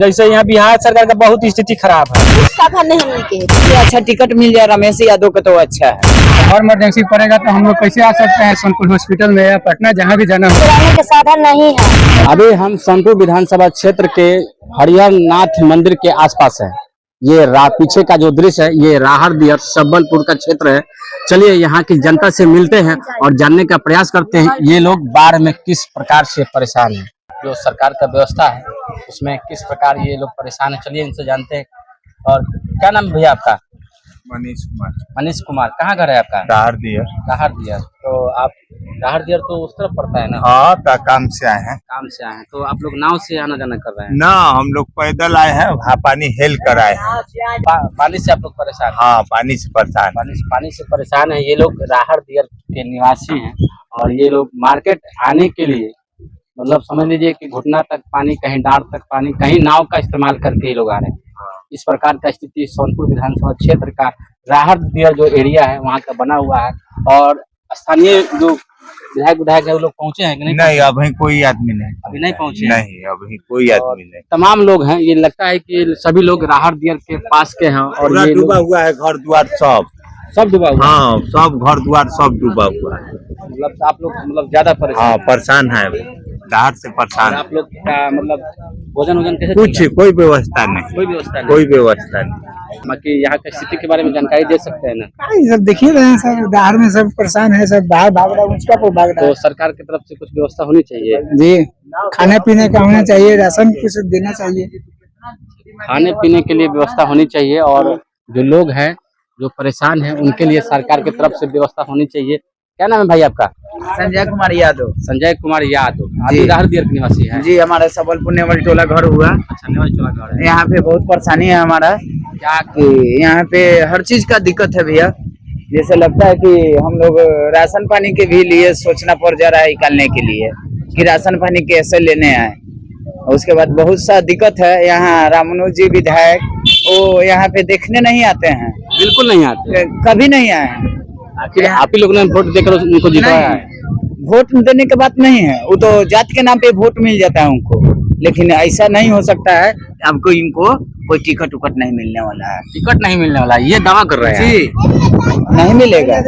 जैसे यहाँ बिहार सरकार का बहुत स्थिति खराब है। साधन नहीं मिलती है। इससे अच्छा टिकट मिल जाए रमेश यादव का तो अच्छा है। और इमरजेंसी पड़ेगा तो हम लोग कैसे आ सकते हैं सोनपुर हॉस्पिटल में या पटना जहाँ भी जाना हो। रहने के साधन नहीं है। अभी हम सोनपुर विधानसभा क्षेत्र के हरिहर नाथ मंदिर के आसपास है। ये पीछे का जो दृश्य है ये राहर दियर सबलपुर का क्षेत्र है। चलिए यहाँ की जनता से मिलते हैं और जानने का प्रयास करते हैं ये लोग बाढ़ में किस प्रकार से परेशान हैं। जो सरकार का व्यवस्था है उसमें किस प्रकार ये लोग परेशान है, चलिए इनसे जानते हैं। और क्या नाम है भैया आपका? मनीष कुमार। मनीष कुमार। कहाँ घर है आपका? राहर दियर। राहर दियर। तो आप राहर दियर तो उस तरफ पड़ता है ना? हाँ, काम से आए हैं। काम से आए हैं तो आप लोग नाव से आना जाना कर रहे हैं ना, हम लोग पैदल आए हैं, पानी हेल कर आए हैं। पानी से आप लोग परेशान? हाँ, पानी से परेशान। पानी से परेशान है। ये लोग राहर दियर के निवासी हैं और ये लोग मार्केट आने के लिए मतलब समझ लीजिए कि घुटना तक पानी, कहीं डांड तक पानी, कहीं नाव का इस्तेमाल करके ये लोग आ रहे हैं। इस प्रकार का स्थिति सोनपुर विधानसभा क्षेत्र का राहर दियर जो एरिया है वहाँ का बना हुआ है। और स्थानीय जो विधायक है वो लोग पहुंचे हैं कि नहीं? नहीं, अभी कोई आदमी नहीं। अभी नहीं पहुंचे? नहीं, अभी कोई आदमी नहीं। तमाम लोग हैं, ये लगता है कि ये सभी लोग राहर दियर के पास के हैं और ये डूबा हुआ है घर द्वार सब डूबा हुआ है। हाँ, सब घर द्वार सब डूबा हुआ है। मतलब आप लोग मतलब ज्यादा परेशान? हाँ, परेशान है, राहत से परेशान। आप लोग का मतलब भोजन कैसे? कुछ कोई व्यवस्था नहीं। कोई व्यवस्था नहीं? कोई व्यवस्था नहीं। बाकी यहाँ की स्थिति के बारे में जानकारी दे सकते हैं ना? सब देख ही रहे हैं, सब बाहर में सब परेशान है, सब बाहर भाग रहा है, उसका को भाग रहा तो सरकार की तरफ से कुछ व्यवस्था होनी चाहिए है जी। खाने पीने का होना चाहिए, राशन कुछ देना चाहिए। खाने पीने के लिए व्यवस्था होनी चाहिए और जो लोग हैं जो परेशान हैं उनके लिए सरकार की तरफ से व्यवस्था होनी चाहिए। क्या नाम है भाई आपका? संजय कुमार यादव। संजय कुमार यादव। आप जी। राहर दियर के निवासी है? जी, हमारा सबलपुर नेवल टोला घर हुआ। अच्छा, नेवल टोला घर है। यहाँ पे बहुत परेशानी है हमारा, क्या कि यहाँ पे हर चीज का दिक्कत है भैया। जैसे लगता है कि हम लोग राशन पानी के भी लिए सोचना पड़ जा रहा है निकालने के लिए कि राशन पानी कैसे लेने आए। उसके बाद बहुत सा दिक्कत है। यहाँ रामनू जी विधायक वो यहाँ पे देखने नहीं आते हैं, बिल्कुल नहीं आते, कभी नहीं आए हैं। आखिर आप ही लोगों ने वोट देकर उनको जिताया है। वोट देने की बात नहीं है, वो तो जात के नाम पे वोट मिल जाता है उनको, लेकिन ऐसा नहीं हो सकता है। आपको इनको कोई टिकट उकट नहीं मिलने वाला है। टिकट नहीं मिलने वाला, ये दावा कर रहे हैं? जी, नहीं मिलेगा।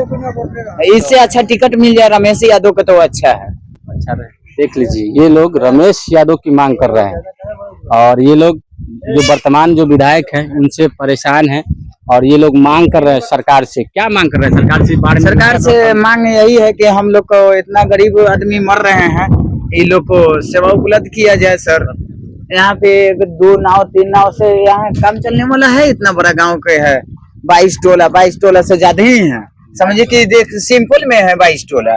इससे अच्छा टिकट मिल जाए रमेश यादव का तो अच्छा है। अच्छा रहे। देख लीजिए ये लोग रमेश यादव की मांग कर रहे हैं और ये लोग जो वर्तमान जो विधायक हैं उनसे परेशान हैं और ये लोग मांग कर रहे हैं सरकार से। क्या मांग कर रहे हैं सरकार से? सरकार से मांग यही है कि हम लोग को इतना गरीब आदमी मर रहे हैं, इन लोग को सेवा उपलब्ध किया जाए सर। यहाँ पे 2 नाव 3 नाव से यहाँ काम चलने वाला है। इतना बड़ा गांव के है 22 टोला से ज्यादा ही है। समझिए कि देख सिंपल में है 22 टोला,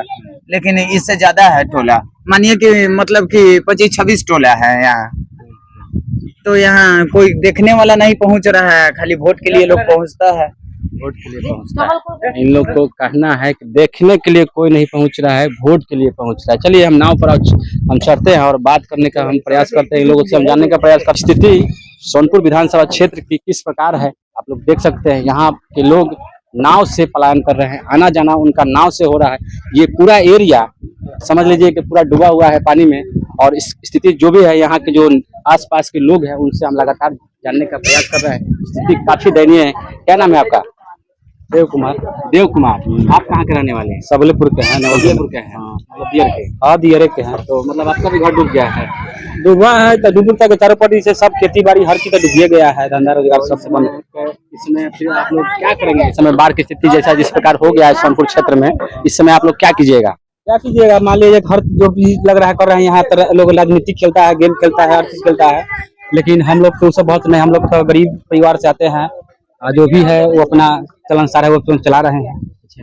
लेकिन इससे ज्यादा है टोला। मानिए कि मतलब कि 25-26 टोला है यहाँ। तो यहाँ कोई देखने वाला नहीं पहुँच रहा है, खाली वोट के लिए लोग पहुँचता है। वोट के लिए पहुंचता है। इन लोग को कहना है कि देखने के लिए कोई नहीं पहुंच रहा है, वोट के लिए पहुंच रहा है। चलिए हम नाव पर हम चढ़ते हैं और बात करने का हम प्रयास करते हैं, इन लोगों से हम जानने का प्रयास करते हैं स्थिति सोनपुर विधानसभा क्षेत्र की किस प्रकार है। आप लोग देख सकते हैं यहाँ के लोग नाव से पलायन कर रहे हैं, आना जाना उनका नाव से हो रहा है। ये पूरा एरिया समझ लीजिए कि पूरा डूबा हुआ है पानी में और इस स्थिति जो भी है यहाँ के जो आसपास के लोग हैं उनसे हम लगातार जानने का प्रयास कर रहे हैं। स्थिति काफी दयनीय है। क्या नाम है आपका? देव कुमार। देव कुमार। आप कहाँ के रहने वाले हैं? सबलपुर के हैं। सबलपुर के हैं? मतलब दियर के? हाँ, दियरे के हैं। तो मतलब आपका भी घर डूब गया है? डूबा है तो डूबता के चारों पट्टी से सब खेती बाड़ी हर चीज डूबिए गया है, धंधा रोजगार सब बंद है। इसमें फिर आप लोग क्या करेंगे? इस समय बाढ़ की स्थिति जैसा जिस प्रकार हो गया है सोनपुर क्षेत्र में, इस समय आप लोग क्या कीजिएगा? क्या कीजिएगा? मान लीजिए घर जो भी लग रहा है कर रहे हैं। यहाँ तर लोग राजनीति खेलता है, गेम खेलता है, हर चीज खेलता है, लेकिन हम लोग तो सब बहुत नहीं। हम लोग तो गरीब परिवार से आते हैं, जो भी है वो अपना चलन सारा वो तो चला रहे हैं।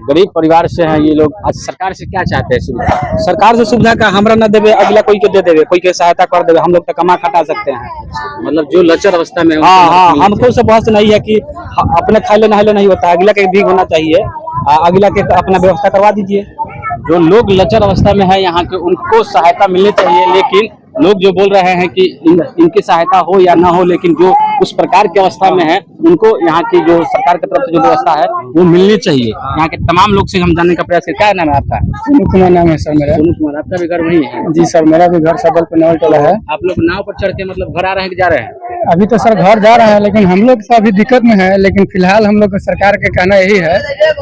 गरीब परिवार से हैं ये लोग। आज सरकार से क्या चाहते हैं सुविधा? सरकार से सुविधा का हमरा न देवे, अगला कोई के दे देवे, कोई के सहायता कर देवे, हम लोग तो कमा खटा सकते हैं। मतलब जो लचर अवस्था में हाँ, हमको सब बहुत नहीं है कि अपने खाले नहाले नहीं होता है, अगला के भी होना चाहिए। अगला के अपना व्यवस्था करवा दीजिए। जो लोग लचर अवस्था में है यहाँ के उनको सहायता मिलनी चाहिए, लेकिन लोग जो बोल रहे हैं कि इनकी सहायता हो या ना हो, लेकिन जो उस प्रकार की अवस्था में है उनको यहाँ की जो सरकार की तरफ से जो व्यवस्था है वो मिलनी चाहिए। यहाँ के तमाम लोग से हम जानने का प्रयास करें। क्या नाम है आपका? सोनू कुमार नाम है सर मेरा। सोनू कुमार। आपका भी घर वही है? जी सर, मेरा भी घर सबलपुर नेवल टोला है। आप लोग नाव पर चढ़ के मतलब घर आ रहे हैं कि जा रहे हैं? अभी तो सर घर जा रहा है, लेकिन हम लोग तो अभी दिक्कत में है। लेकिन फिलहाल हम लोग को सरकार के कहना यही है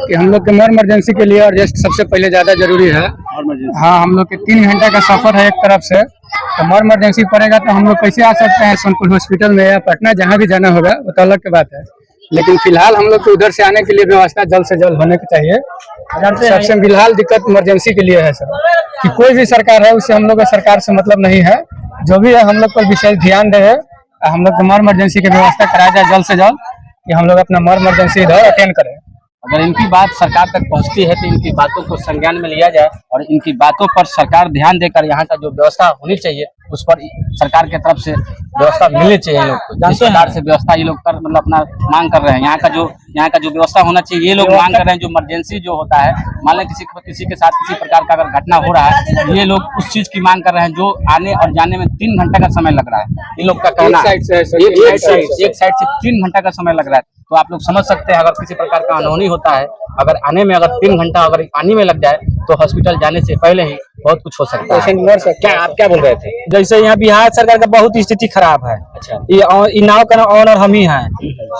कि हम लोग के मर इमरजेंसी के लिए और जस्ट सबसे पहले ज्यादा जरूरी है। हाँ, हम लोग के 3 घंटा का सफर है एक तरफ से, तो मर इमरजेंसी पड़ेगा तो हम लोग कैसे आ सकते हैं सोनपुर हॉस्पिटल में या पटना, जहाँ भी जाना होगा वो तो अलग की बात है। लेकिन फिलहाल हम लोग को उधर से आने के लिए व्यवस्था जल्द से जल्द होने की चाहिए। सबसे फिलहाल दिक्कत इमरजेंसी के लिए है सर, कि कोई भी सरकार है उससे हम लोग का सरकार से मतलब नहीं है। जो भी है हम लोग पर विशेष ध्यान दे, हम लोग को मर इमरजेंसी की व्यवस्था कराया जाए जल्द से जल्द, कि हम लोग अपना मर इमरजेंसी इधर अटेंड करें। अगर इनकी बात सरकार तक पहुंचती है तो इनकी बातों को संज्ञान में लिया जाए और इनकी बातों पर सरकार ध्यान देकर यहाँ का जो व्यवस्था होनी चाहिए उस पर सरकार की तरफ से व्यवस्था मिलनी चाहिए। लोग को जिस प्रकार से व्यवस्था ये लोग कर मतलब अपना मांग कर रहे हैं, यहाँ का जो व्यवस्था होना चाहिए ये लोग मांग कर रहे हैं। जो इमरजेंसी जो होता है, मान लें किसी के साथ किसी प्रकार का अगर घटना हो रहा है, ये लोग उस चीज की मांग कर रहे हैं जो आने और जाने में 3 घंटे का समय लग रहा है। इन लोग का कहना है एक साइड से 3 घंटा का समय लग रहा है। तो आप लोग समझ सकते हैं अगर किसी प्रकार का अनहोनी होता है, अगर आने में अगर 3 घंटा अगर पानी में लग जाए तो हॉस्पिटल जाने से पहले ही बहुत कुछ हो सकता है। क्या आप क्या बोल रहे थे? जैसे यहाँ बिहार सरकार का बहुत स्थिति खराब है। अच्छा, ये नाव का ऑनर हम ही हैं।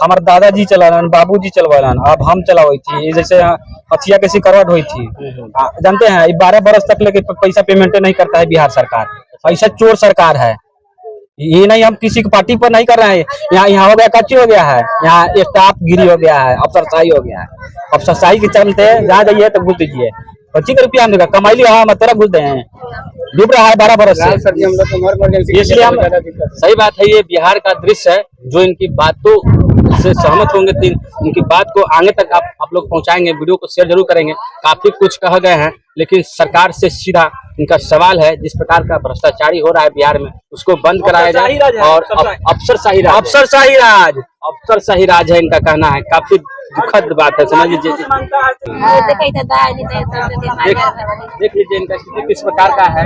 हमारे दादाजी चलान, बाबूजी चलवान, अब हम चलावई थी। जैसे हथिया कैसी करवट हुई थी, जानते हैं 12 बरस तक लेके पैसा पेमेंट नहीं करता है बिहार सरकार। ऐसा चोर सरकार है। ये नहीं, हम किसी की पार्टी पर नहीं कर रहे हैं। यहाँ हो गया कच्ची हो गया है, यहाँ स्टाफ गिरी हो गया है, अफसरशाही हो गया है। अफसरशाही के चलते जहाँ जाइए तो घुस दीजिए, 25 का रुपया हम देगा कमाई लिया, हम तरह घुस दे हैं। डूब रहा है 12 बरस से। इसलिए हम सही बात है, ये बिहार का दृश्य है। जो इनकी बातों से सहमत होंगे तो इनकी बात को आगे तक आप लोग पहुंचाएंगे, वीडियो को शेयर जरूर करेंगे। काफी कुछ कहा गए हैं, लेकिन सरकार से सीधा इनका सवाल है जिस प्रकार का भ्रष्टाचारी हो रहा है बिहार में उसको बंद कराया जाए और अफसरशाही राज है इनका कहना है। काफी दुखद बात है, समझ लीजिए। देख लीजिए इनका स्थिति किस प्रकार का है।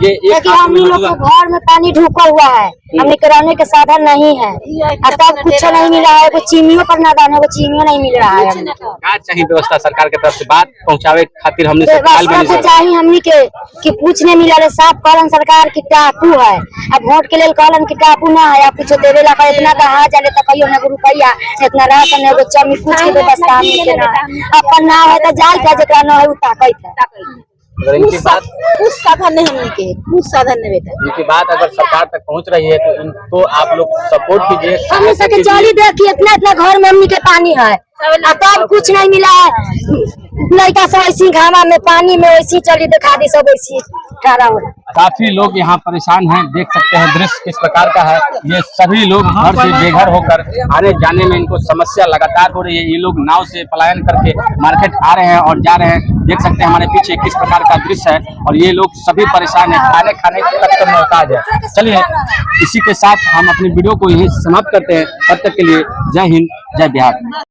ये एक हम लोग को घर में पानी ढुका हुआ है, हमें कराने के साधन नहीं है, तब कुछ नहीं मिल रहा है। वो चीनियों पर नादान है, वो चीनियों नहीं मिल रहा है। क्या चाहिए व्यवस्था सरकार की तरफ से बात पहुंचावे खातिर हमने चाहिए हमनी के कि पूछने मिला रे साफ कहलन सरकार की टापू है। अब वोट के लिए कहलन की टापू ना है, कुछ देवे ला इतना कहा जाले तो कहियो ना रुपया इतना राशन एगो चमी कुछ के व्यवस्था नहीं ना। अपन नाव है तो जाल का जकरा न है उता कहता। अगर इनकी बात कुछ साधन नहीं हमनी के, कुछ साधन नहीं बेटा। इनकी बात अगर सरकार तक पहुंच रही है तो इनको आप लोग सपोर्ट कीजिए। हम सके चली देखिए इतना घर में हमनी के पानी है, तब कुछ नहीं मिला है। लड़का सब ऐसी घामा में पानी में ऐसी चली दिखा दी, सब ऐसी ठहरा हो। काफी लोग यहाँ परेशान हैं, देख सकते हैं दृश्य किस प्रकार का है। ये सभी लोग घर से बेघर होकर आने जाने में इनको समस्या लगातार हो रही है। ये लोग नाव से पलायन करके मार्केट आ रहे हैं और जा रहे हैं। देख सकते हैं हमारे पीछे किस प्रकार का दृश्य है और ये लोग सभी परेशान है, खाने तक का मोहताज है। चलिए इसी के साथ हम अपनी वीडियो को यही समाप्त करते हैं। तब तक के लिए जय हिंद, जय बिहार।